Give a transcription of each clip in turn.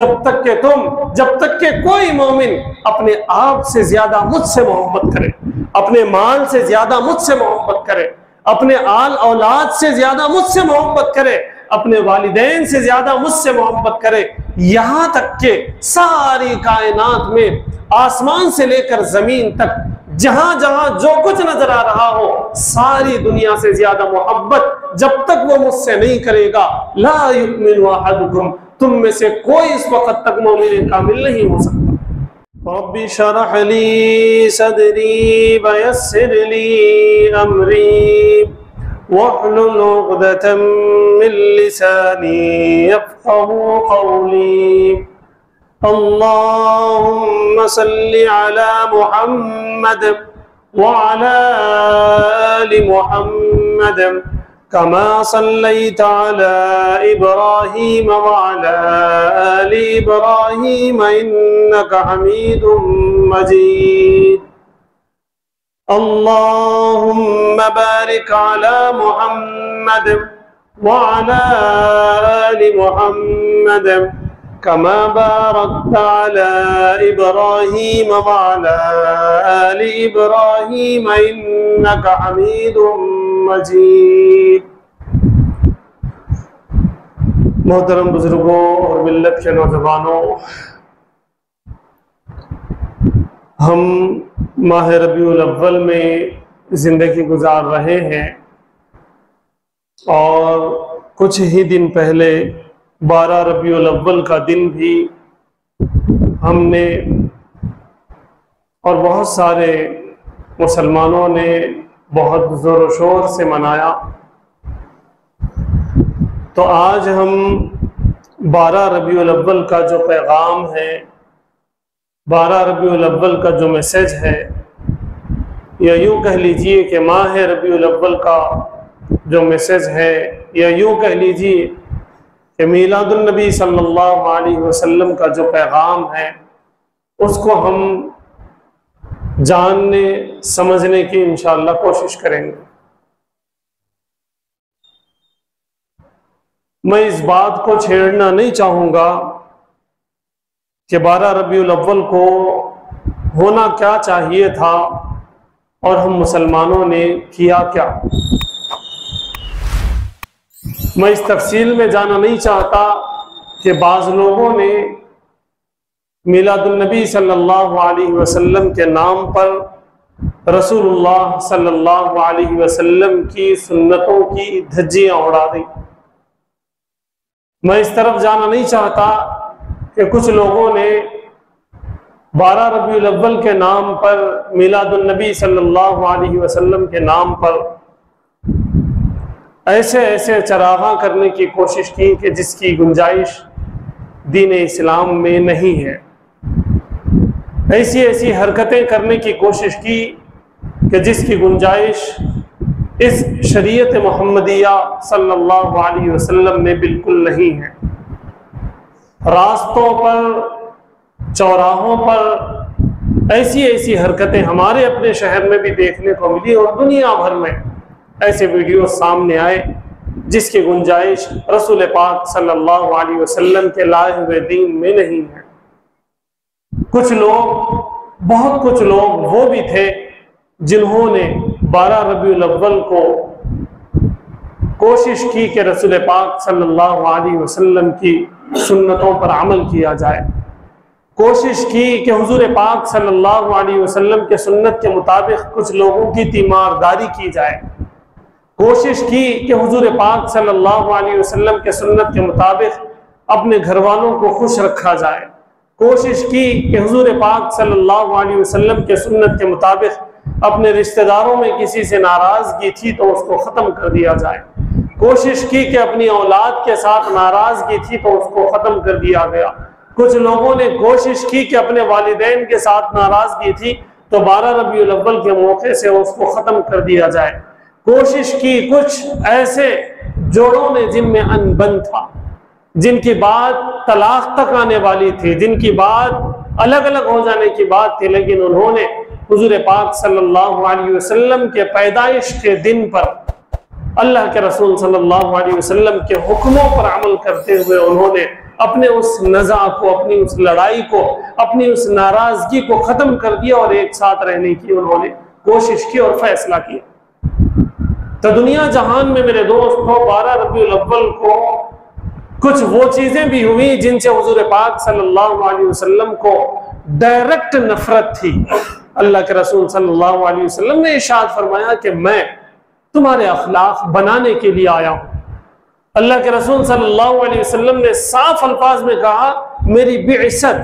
जब तक के कोई मोमिन अपने आप से ज्यादा मुझसे मोहब्बत करे, अपने माल से ज्यादा मुझसे मोहब्बत करे, अपने आल औलाद से ज्यादा मुझसे मोहब्बत करे, अपने वालिदैन से ज्यादा मुझसे मोहब्बत करे, यहां तक के सारी कायनात में आसमान से लेकर जमीन तक जहां जहां जो कुछ नजर आ रहा हो, सारी दुनिया से ज्यादा मोहब्बत जब तक वो मुझसे नहीं करेगा, ला युमिनु अहदुकुम, तुम में से कोई इस वक्त तक मोमिन कामिल नहीं हो सकता। रब्बि शरह ली सदरी वयस्सिर ली अमरी वहलुल उक़दतम मिन लिसानी यफ़क़हू क़ौली। अल्लाहुम्मा सल्लि अला मुहम्मद व अला आलि मुहम्मद कमा सल्लैत अला इब्राहीम व अला आलि इब्राहीम इन्नका हमीदुम मजीद। अल्लाहुम्मा बारिक अला मुहम्मद व अला आलि मुहम्मद कमा बारकत अला इब्राहीम व अला आलि इब्राहीम इन्नका हमीदुम मजीद। मोहतरम बुजुर्गों और मिल्लत के नौजवानों, हम माह रबीउल अव्वल में जिंदगी गुजार रहे हैं और कुछ ही दिन पहले 12 रबीउल अव्वल का दिन भी हमने और बहुत सारे मुसलमानों ने बहुत ज़ोर शोर से मनाया। तो आज हम 12 रबीउल अव्वल का जो पैगाम है, 12 रबीउल अव्वल का जो मैसेज है, या यूँ कह लीजिए कि माह रबीउल अव्वल का जो मैसेज है, या यूँ कह लीजिए कि मीलादुन नबी सल्लल्लाहु अलैहि वसल्लम का जो पैगाम है, उसको हम जानने समझने की इंशाअल्लाह कोशिश करेंगे। मैं इस बात को छेड़ना नहीं चाहूँगा कि 12 रबीउल अव्वल को होना क्या चाहिए था और हम मुसलमानों ने किया क्या। मैं इस तफसील में जाना नहीं चाहता कि बाज़ लोगों ने मीलादुन नबी सल्लल्लाहु अलैहि वसल्लम के नाम पर रसूलुल्लाह सल्लल्लाहु अलैहि वसल्लम की सुन्नतों की धज्जियां उड़ा दी। मैं इस तरफ जाना नहीं चाहता कि कुछ लोगों ने 12 रबीउल अव्वल के नाम पर, मीलादुन नबी सल्लल्लाहु अलैहि वसल्लम के नाम पर ऐसे ऐसे चरागा करने की कोशिश की कि जिसकी गुंजाइश दीन इस्लाम में नहीं है। ऐसी ऐसी हरकतें करने की कोशिश की कि जिसकी गुंजाइश इस शरीयत मुहम्मदिया सल्लल्लाहु अलैहि वसल्लम में बिल्कुल नहीं है। रास्तों पर, चौराहों पर ऐसी ऐसी हरकतें हमारे अपने शहर में भी देखने को मिली और दुनिया भर में ऐसे वीडियो सामने आए जिसकी गुंजाइश रसूल पाक सल्लल्लाहु अलैहि वसल्लम के लाए हुए दीन में नहीं है। कुछ लोग, बहुत कुछ लोग वो भी थे जिन्होंने 12 रबीउल अव्वल को कोशिश की कि रसूल पाक सल्लल्लाहु अलैहि वसल्लम की सुन्नतों पर अमल किया जाए। कोशिश की कि हुजूर पाक सल्लल्लाहु अलैहि वसल्लम के सुन्नत के मुताबिक कुछ लोगों की तीमारदारी की जाए। कोशिश की कि हुजूर पाक सल्लल्लाहु अलैहि वसल्लम के सुन्नत के मुताबिक अपने घर वालों को खुश रखा जाए। कोशिश की कि हुजूर पाक सल्लल्लाहु अलैहि वसल्लम के सुन्नत के मुताबिक अपने रिश्तेदारों में किसी से नाराजगी थी तो उसको ख़त्म कर दिया जाए। कोशिश की कि अपनी औलाद के साथ नाराजगी थी तो उसको ख़त्म कर दिया गया। कुछ लोगों ने कोशिश की कि अपने वालिदैन के साथ नाराजगी थी तो 12 रबीउल अव्वल के मौके से उसको ख़त्म कर दिया जाए। कोशिश की कुछ ऐसे जोड़ों ने जिनमें अनबन था, जिनकी बात तलाक तक आने वाली थी, जिनकी बात अलग अलग हो जाने की बात थी, लेकिन उन्होंने हुजूर पाक सल्लल्लाहु अलैहि वसल्लम के पैदाइश के दिन पर अल्लाह के रसूल सल्लल्लाहु अलैहि वसल्लम के हुक्मों पर अमल करते हुए उन्होंने अपने उस नज़ा को, अपनी उस लड़ाई को, अपनी उस नाराजगी को खत्म कर दिया और एक साथ रहने की उन्होंने कोशिश की और फैसला किया। तो दुनिया जहान में मेरे दोस्तों 12 रबीउल अव्वल को कुछ वो चीजें भी हुई जिनसे हुजूर पाक सल्लल्लाहु अलैहि वसल्लम को डायरेक्ट नफरत थी। अल्लाह के रसूल सल्लल्लाहु अलैहि वसल्लम ने इरशाद फरमाया कि मैं तुम्हारे अखलाक बनाने के लिए आया हूं। अल्लाह के रसूल सल्लल्लाहु अलैहि वसल्लम ने साफ अल्फाज में कहा, मेरी बिइसत,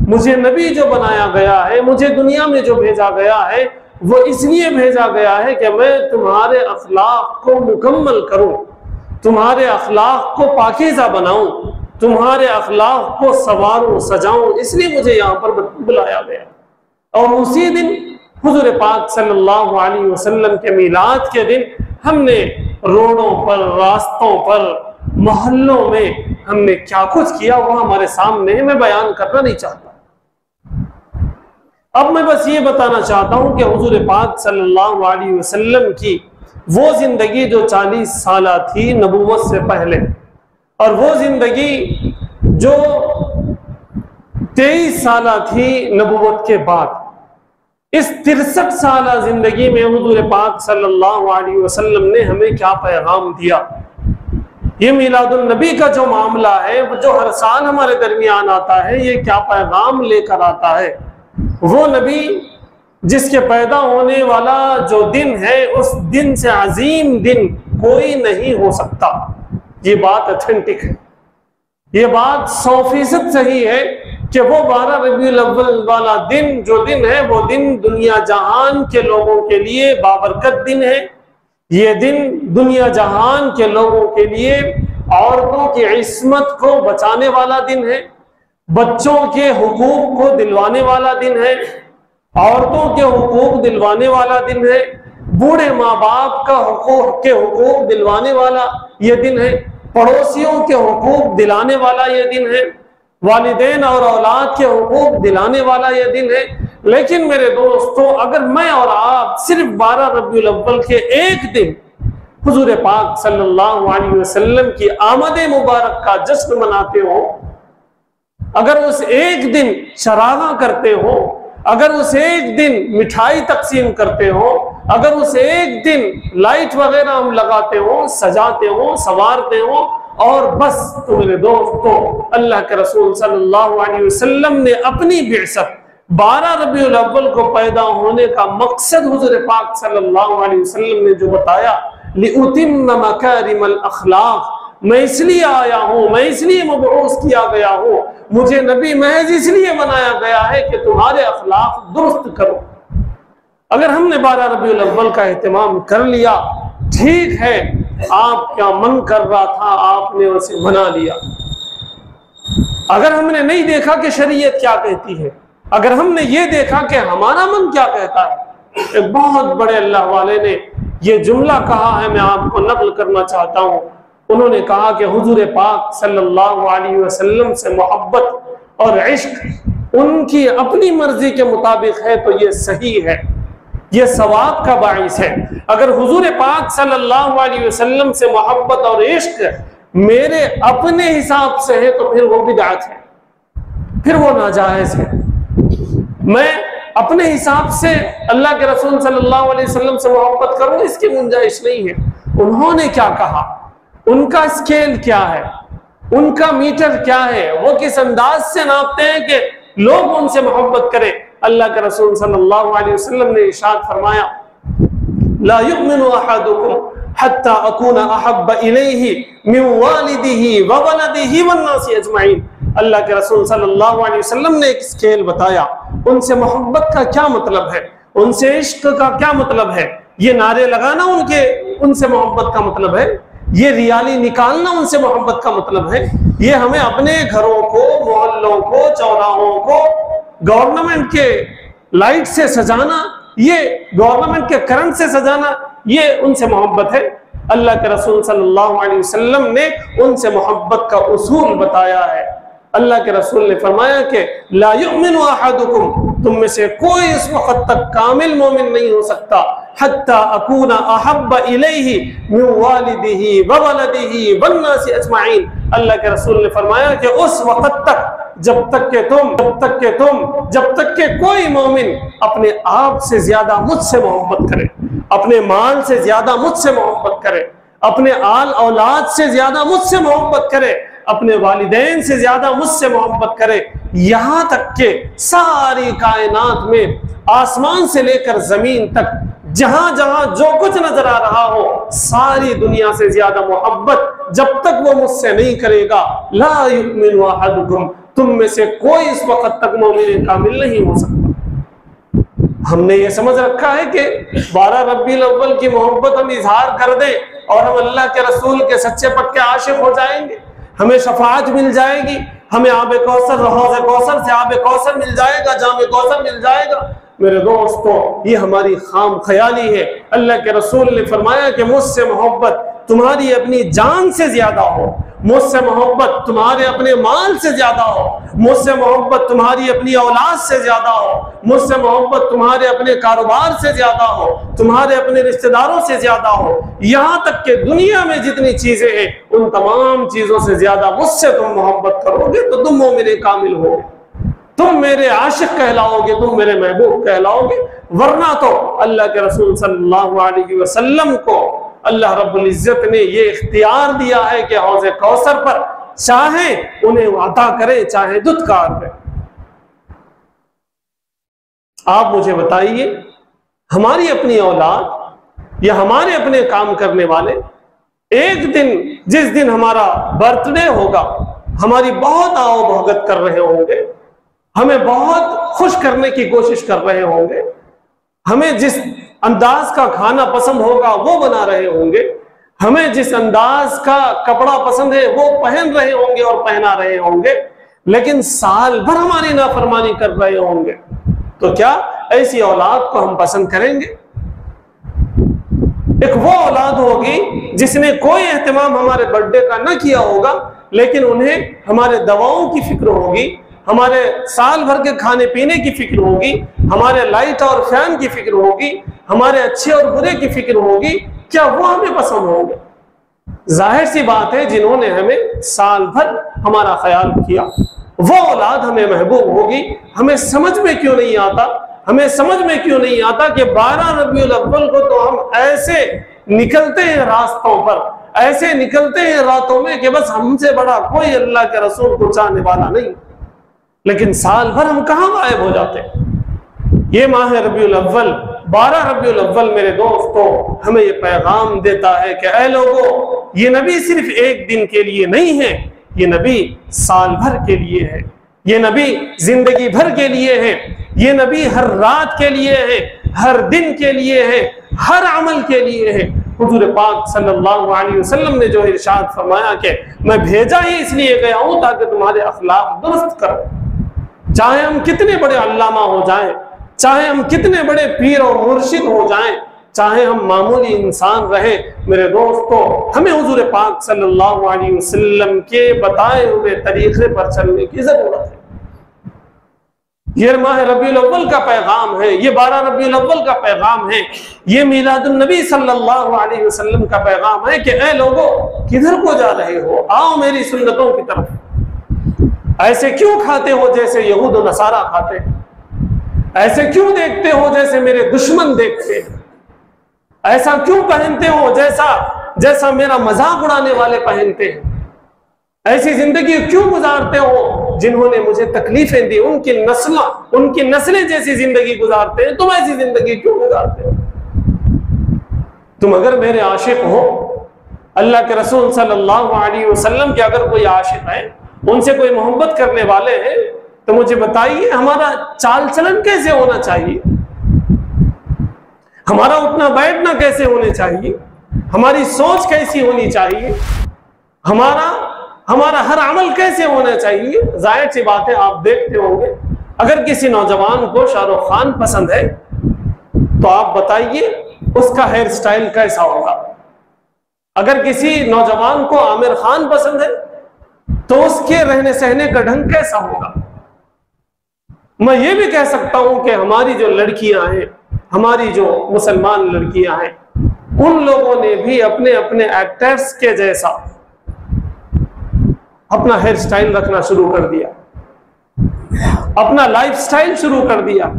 मुझे नबी जो बनाया गया है, मुझे दुनिया में जो भेजा गया है, वो इसलिए भेजा गया है कि मैं तुम्हारे अखलाक को मुकम्मल करूं, तुम्हारे अखलाक को पाकीज़ा बनाऊं, तुम्हारे अखलाक को संवारूं, सजाऊं, इसलिए मुझे यहाँ पर बुलाया गया। और उसी दिन हुजूर पाक सल्लल्लाहु अलैहि वसल्लम के मीलाद के दिन हमने रोडों पर, रास्तों पर, मोहल्लों में हमने क्या कुछ किया वो हमारे सामने है। मैं बयान करना नहीं चाहता। अब मैं बस ये बताना चाहता हूं कि हुजूर पाक सल्लल्लाहु अलैहि वसल्लम की वो जिंदगी जो 40 साल थी नबूवत से पहले, और वो जिंदगी जो 23 साल थी नबूवत के बाद, इस 63 साल जिंदगी में हुजूर पाक सल्लल्लाहु अलैहि वसल्लम ने हमें क्या पैगाम दिया। ये मिलादुन नबी का जो मामला है, वो जो हर साल हमारे दरमियान आता है, ये क्या पैगाम लेकर आता है। वो नबी जिसके पैदा होने वाला जो दिन है, उस दिन से अजीम दिन कोई नहीं हो सकता। ये बात ऑथेंटिक है, ये बात 100% सही है कि वो 12 रबीउल अव्वल वाला दिन जो दिन है, वो दिन दुनिया जहान के लोगों के लिए बाबरकत दिन है। ये दिन दुनिया जहान के लोगों के लिए औरतों की इस्मत को बचाने वाला दिन है, बच्चों के हुकूक को दिलवाने वाला दिन है, औरतों के हुकूक दिलवाने वाला दिन है, बूढ़े माँ बाप का हुकूक दिलवाने वाला ये दिन है, पड़ोसियों के हुकूक दिलाने वाला ये दिन है, वालिदैन और औलाद के हुकूक दिलाने वाला ये दिन है। लेकिन मेरे दोस्तों, अगर मैं और आप सिर्फ 12 रबीउल अव्वल के एक दिन हुजूर पाक सल्लल्लाहु अलैहि वसल्लम की आमद मुबारक का जश्न मनाते हो, अगर उस एक दिन शरागा करते हो, अगर उस एक दिन मिठाई तकसीम करते हो, अगर उस एक दिन लाइट वगैरह हम लगाते हो, सजाते हो, संवारते हो, और बस तो मेरे दोस्तों, अल्लाह के रसूल सल्लल्लाहु अलैहि वसल्लम ने अपनी बिअसत 12 रबीउल अव्वल को पैदा होने का मकसद हुजूर पाक सल्लल्लाहु अलैहि वसल्लम ने जो बताया, लिउतिम्म मकारिमल अखलाक, मैं इसलिए आया हूं, मैं इसलिए मबऊस किया गया हूं, मुझे नबी महज इसलिए बनाया गया है कि तुम्हारे अखलाक दुरुस्त करो। अगर हमने 12 रबीउल अव्वल का एहतमाम कर लिया, ठीक है, आपका मन कर रहा था, आपने उसे मना लिया। अगर हमने नहीं देखा कि शरीयत क्या कहती है, अगर हमने ये देखा कि हमारा मन क्या कहता है। एक बहुत बड़े अल्लाह वाले ने ये जुमला कहा है, मैं आपको नकल करना चाहता हूं। उन्होंने कहा कि हुजूर पाक सल्लल्लाहु अलैहि वसल्लम से मोहब्बत और इश्क उनकी अपनी मर्जी के मुताबिक है तो ये सही है, ये सवाब का बाइस है। अगर हुजूर पाक सल्लल्लाहु अलैहि वसल्लम से मोहब्बत और इश्क मेरे अपने हिसाब से है तो फिर वो बिदअत है, फिर वो नाजायज है। मैं अपने हिसाब से अल्लाह के रसूल सल्लल्लाहु अलैहि वसल्लम से मोहब्बत करूं, इसकी गुंजाइश नहीं है। उन्होंने क्या कहा, उनका स्केल क्या है, उनका मीटर क्या है, वो किस अंदाज से नापते हैं कि लोग उनसे मोहब्बत करें। अल्लाह के रसूल सल्लल्लाहु अलैहि वसल्लम ने इरशाद फरमाया, ला युमिनु अहदुकुम हत्ता अकूना अहब्ब इलैहि मिन वालिदिही व वलदिही वन नासी अजमईन। अल्लाह के रसूल सल्लल्लाहु अलैहि वसल्लम ने एक स्केल बताया। उनसे मोहब्बत का क्या मतलब है, उनसे इश्क का क्या मतलब है। ये नारे लगाना उनसे मोहब्बत का मतलब है, ये रियाली निकालना उनसे मोहब्बत का मतलब है, ये हमें अपने घरों को, मोहल्लों को, चौराहों को गवर्नमेंट के लाइट से सजाना, ये गवर्नमेंट के करंट से सजाना, ये उनसे मोहब्बत है। अल्लाह के रसूल सल्लल्लाहु अलैहि वसल्लम ने उनसे मोहब्बत का उसूल बताया है। अल्लाह के रसूल ने फरमाया कि ला युमिनु अहदुकुम तुम में से कोई उस वक्त तक कामिल मोमिन नहीं हो सकता हत्ता अकूना अहब्बा इलैहि मिन वालिदिही व वलदिही वन्नासी अजमाइन। अल्लाह के रसूल ने फरमाया कि उस वक्त तक जब तक के कोई मोमिन अपने आप से ज्यादा मुझसे मोहब्बत करे, अपने माल से ज्यादा मुझसे मोहब्बत करे, अपने आल औलाद से ज्यादा मुझसे मोहब्बत करे, अपने वालिदैन से ज्यादा मुझसे मोहब्बत करे, यहां तक के सारी कायनात में आसमान से लेकर जमीन तक जहां जहां जो कुछ नजर आ रहा हो सारी दुनिया से ज्यादा मोहब्बत जब तक वो मुझसे नहीं करेगा, ला युमिनु अहदुकुम, तुम में से कोई इस वक्त तक मोमिन कामिल नहीं हो सकता। हमने ये समझ रखा है कि 12 रबीउल अव्वल की मोहब्बत हम इजहार कर दें और हम अल्लाह के रसूल के सच्चे पक्के आशिक हो जाएंगे, हमें शफाअत मिल जाएगी, हमें आबे कौसर हौज़े कौसर से आबे कौसर मिल जाएगा, जामे कौसर मिल जाएगा। मेरे दोस्तों, ये हमारी खाम ख्याली है। अल्लाह के रसूल ने फरमाया कि मुझसे मोहब्बत तुम्हारी अपनी जान से ज्यादा हो, मुझसे मोहब्बत तुम्हारे अपने माल से ज्यादा हो, मुझसे मोहब्बत तुम्हारी अपनी औलाद से ज्यादा हो, मुझसे मोहब्बत तुम्हारे अपने कारोबार से ज्यादा हो, तुम्हारे अपने रिश्तेदारों से ज्यादा हो, यहाँ तक कि दुनिया में जितनी चीजें हैं उन तमाम चीजों से ज्यादा मुझसे तुम मोहब्बत करोगे तो तुम मोमिन कामिल होगे, तुम मेरे आशिक कहलाओगे, तुम मेरे महबूब कहलाओगे। वरना तो अल्लाह के रसूल सल्लल्लाहु अलैहि वसल्लम को अल्लाह रब्बुल इज्जत ने ये इख्तियार दिया है कि हौज़े कौसर पर चाहे उन्हें अता करे चाहे दुत्कार करे। आप मुझे बताइए, हमारी अपनी औलाद या हमारे अपने काम करने वाले एक दिन, जिस दिन हमारा बर्थडे होगा, हमारी बहुत आओ भगत कर रहे होंगे, हमें बहुत खुश करने की कोशिश कर रहे होंगे, हमें जिस अंदाज का खाना पसंद होगा वो बना रहे होंगे, हमें जिस अंदाज का कपड़ा पसंद है वो पहन रहे होंगे और पहना रहे होंगे, लेकिन साल भर हमारी नाफरमानी कर रहे होंगे, तो क्या ऐसी औलाद को हम पसंद करेंगे? एक वो औलाद होगी जिसने कोई एहतमाम हमारे बर्थडे का न किया होगा, लेकिन उन्हें हमारे दवाओं की फिक्र होगी, हमारे साल भर के खाने पीने की फिक्र होगी, हमारे लाइट और फैन की फिक्र होगी, हमारे अच्छे और बुरे की फिक्र होगी। क्या वो हमें पसंद होंगे? जाहिर सी बात है, जिन्होंने हमें साल भर हमारा ख्याल किया वो औलाद हमें महबूब होगी। हमें समझ में क्यों नहीं आता, हमें समझ में क्यों नहीं आता कि 12 रबीउल अव्वल को तो हम ऐसे निकलते हैं रास्तों पर, ऐसे निकलते हैं रातों में कि बस हमसे बड़ा कोई अल्लाह के रसूल को चाहने वाला नहीं, लेकिन साल भर हम कहां गायब हो जाते हैं। ये माह रबीउल अव्वल, 12 रबीउल अव्वल मेरे दोस्तों हमें ये पैगाम देता है कि ऐ लोगों, ये नबी सिर्फ एक दिन के लिए नहीं है, ये नबी साल भर के लिए है, ये नबी जिंदगी भर के लिए है, ये नबी हर रात के लिए है, हर दिन के लिए है, हर अमल के लिए है। हुजूर पाक सल्लल्लाहु अलैहि वसल्लम ने जो इरशाद फरमाया कि मैं भेजा ही इसलिए गया हूं ताकि तुम्हारे अखलाक दुरुस्त करो। चाहे हम कितने बड़े अल्लामा हो जाएं, चाहे हम कितने बड़े पीर और मुर्शिद हो जाएं, चाहे हम मामूली इंसान रहे, मेरे दोस्तों हमें हुजूर पाक सल्लल्लाहु अलैहि वसल्लम के बताए हुए तरीके पर चलने की जरूरत है। ये माह रबीउल अव्वल का पैगाम है, ये 12 रबीउल अव्वल का पैगाम है, ये मीलादुन नबी सल्लल्लाहु अलैहि वसल्लम का पैगाम है कि ऐ लोगों, किधर को जा रहे हो? आओ मेरी सुन्नतों की तरफ। ऐसे क्यों खाते हो जैसे यहूद और नसारा खाते? ऐसे क्यों देखते हो जैसे मेरे दुश्मन देखते हैं? ऐसा क्यों पहनते हो जैसा मेरा मजाक उड़ाने वाले पहनते हैं? ऐसी जिंदगी क्यों गुजारते हो जिन्होंने मुझे तकलीफें दी, उनकी नस्लें जैसी जिंदगी गुजारते हैं, तुम ऐसी जिंदगी क्यों गुजारते हो? तुम अगर मेरे आशिक हो, अल्लाह के रसूल सल्लल्लाहु अलैहि वसल्लम के अगर कोई आशिक है, उनसे कोई मोहब्बत करने वाले हैं, तो मुझे बताइए हमारा चाल चलन कैसे होना चाहिए, हमारा उठना बैठना कैसे होने चाहिए, हमारी सोच कैसी होनी चाहिए, हमारा हर अमल कैसे होना चाहिए। जाहिर सी बात है, आप देखते होंगे अगर किसी नौजवान को शाहरुख खान पसंद है तो आप बताइए उसका हेयर स्टाइल कैसा होगा। अगर किसी नौजवान को आमिर खान पसंद है तो उसके रहने सहने का ढंग कैसा होगा। मैं ये भी कह सकता हूं कि हमारी जो लड़कियां हैं, हमारी जो मुसलमान लड़कियां हैं, उन लोगों ने भी अपने अपने एक्टर्स के जैसा अपना हेयर स्टाइल रखना शुरू कर दिया, अपना लाइफ स्टाइल शुरू कर दिया।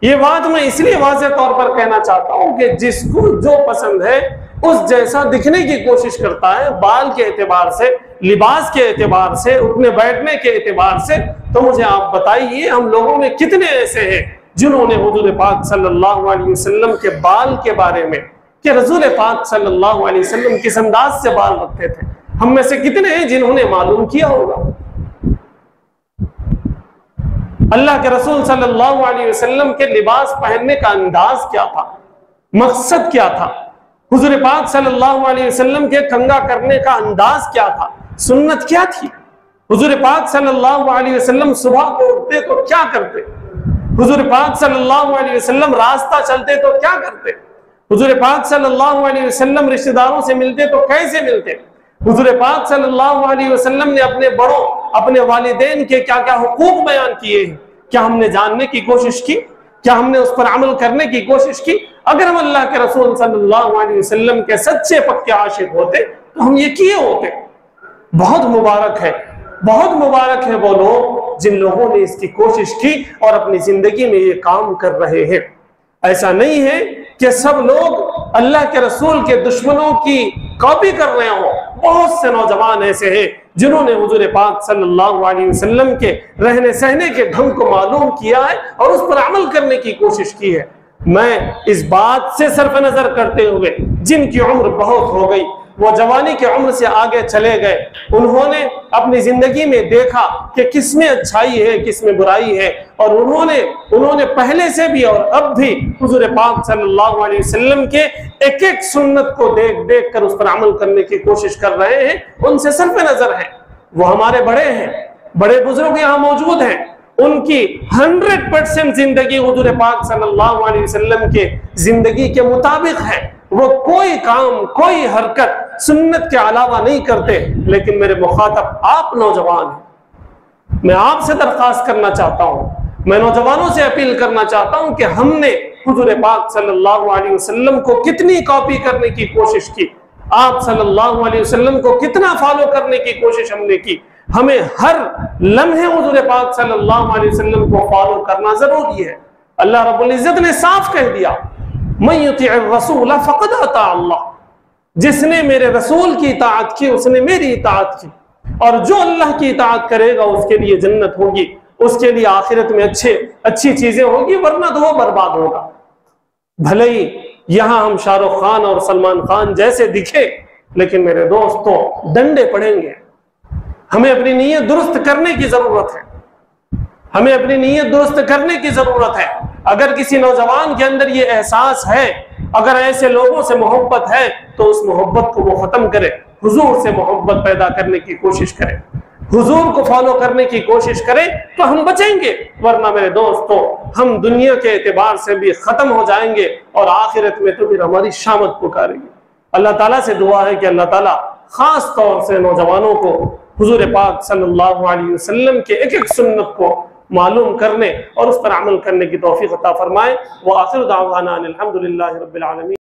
ये बात मैं इसलिए वाज़ेह तौर पर कहना चाहता हूं कि जिसको जो पसंद है उस जैसा दिखने की कोशिश करता है, बाल के एतबार से, लिबास के एतबार से, उठने बैठने के एतबार से। तो मुझे आप बताइए, हम लोगों में कितने ऐसे हैं जिन्होंने हुजूर पाक सल्लल्लाहु अलैहि वसल्लम के बाल के बारे में, कि रसूल पाक सल्लल्लाहु अलैहि वसल्लम किस अंदाज से बाल रखते थे, हम में से कितने हैं जिन्होंने मालूम किया होगा? अल्लाह के रसूल सल्लल्लाहु अलैहि वसल्लम के लिबास पहनने का अंदाज क्या था, मकसद क्या था? हुजूर पाक सल्लल्लाहु अलैहि वसल्लम के कंघा करने का अंदाज क्या था, सुन्नत क्या थी? हुजूर पाक सल्लल्लाहु अलैहि वसल्लम सुबह को उठते तो क्या करते? हुजूर पाक सल्लल्लाहु अलैहि वसल्लम रास्ता चलते तो क्या करते? हुजूर पाक सल्लल्लाहु अलैहि वसल्लम रिश्तेदारों से मिलते तो कैसे मिलते? हुजूर पाक सल्लल्लाहु अलैहि वसल्लम ने अपने बड़ों, अपने वालिदैन के क्या क्या हुकूक बयान किए हैं, क्या हमने जानने की कोशिश की? क्या हमने उस पर अमल करने की कोशिश की? अगर हम अल्लाह के रसूल सल्लल्लाहु अलैहि वसल्लम के सच्चे पक्के आशिक होते तो हम ये किए होते। बहुत मुबारक है, बहुत मुबारक है वो लोग जिन लोगों ने इसकी कोशिश की और अपनी जिंदगी में ये काम कर रहे हैं। ऐसा नहीं है कि सब लोग अल्लाह के रसूल के दुश्मनों की कॉपी कर रहे हो। बहुत से नौजवान ऐसे हैं जिन्होंने हुजूर पाक सल्लल्लाहु अलैहि वसल्लम के रहने सहने के ढंग को मालूम किया है और उस पर अमल करने की कोशिश की है। मैं इस बात से सर्फ नजर करते हुए, जिनकी उम्र बहुत हो गई, वो जवानी की उम्र से आगे चले गए, उन्होंने अपनी जिंदगी में देखा कि किसमें अच्छाई है, किसमें बुराई है, और उन्होंने पहले से भी और अब भी हुजूर पाक सल्लल्लाहु अलैहि वसल्लम के एक एक सुन्नत को देख देख कर उस पर अमल करने की कोशिश कर रहे हैं। उनसे सर्फ नजर है, वो हमारे बड़े हैं, बड़े बुजुर्ग यहाँ मौजूद हैं, उनकी 100% जिंदगी हुजूर पाक सल्लल्लाहु अलैहि वसल्लम के जिंदगी के मुताबिक है। वो कोई काम, कोई हरकत सुन्नत के अलावा नहीं करते। लेकिन मेरे मुखातब आप नौजवान हैं, मैं आपसे दरख्वास्त करना चाहता हूं, मैं नौजवानों से अपील करना चाहता हूं कि हमने हुजूर पाक सल्लल्लाहु अलैहि वसल्लम को कितनी कॉपी करने की कोशिश की, आप सल्लल्लाहु अलैहि वसल्लम को कितना फॉलो करने की कोशिश हमने की। हमें हर लम्हे हुजूर पाक सल्लल्लाहु अलैहि वसल्लम को फॉलो करना जरूरी है। अल्लाह रब्बुल इज्जत ने साफ कह दिया, मन युतिअर रसूल फक़द अता अल्लाह, जिसने मेरे रसूल की इताअत की उसने मेरी इताअत की, और जो अल्लाह की इताअत करेगा उसके लिए जन्नत होगी, उसके लिए आखिरत में अच्छी चीजें होगी, वरना तो वो बर्बाद होगा। भले ही यहां हम शाहरुख खान और सलमान खान जैसे दिखे, लेकिन मेरे दोस्तों डंडे पड़ेंगे। हमें अपनी नीयत दुरुस्त करने की जरूरत है, हमें अपनी नीयत दुरुस्त करने की जरूरत है। अगर किसी नौजवान के अंदर ये एहसास है, अगर ऐसे लोगों से मोहब्बत है, तो उस मोहब्बत को वो खत्म करे, हुजूर से मोहब्बत पैदा करने की कोशिश करे, हुजूर को फॉलो करने की कोशिश करे, तो हम बचेंगे। वरना मेरे दोस्तों हम दुनिया के एतबार से भी खत्म हो जाएंगे और आखिरत में तो फिर हमारी शामत पुकारेंगे। अल्लाह ताला से दुआ है कि अल्लाह ताला खास तौर से नौजवानों को हुजूर पाक सल्लल्लाहु अलैहि वसल्लम के एक एक सुन्नत को मालूम करने और उस पर अमल करने की तौफीक अता फरमाए। व आखिर दावाना अनिल हम्दुलिल्लाहि रब्बिल आलमीन।